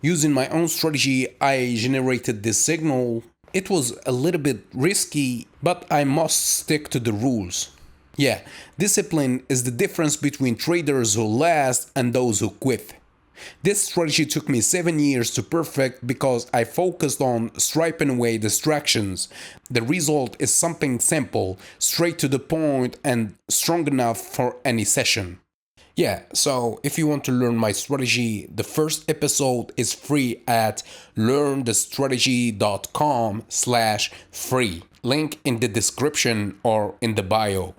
Using my own strategy, I generated this signal. It was a little bit risky, but I must stick to the rules. Yeah, discipline is the difference between traders who last and those who quit. This strategy took me 7 years to perfect because I focused on striping away distractions. The result is something simple, straight to the point, and strong enough for any session. Yeah, so if you want to learn my strategy, the first episode is free at learnthestrategy.com/free. Link in the description or in the bio.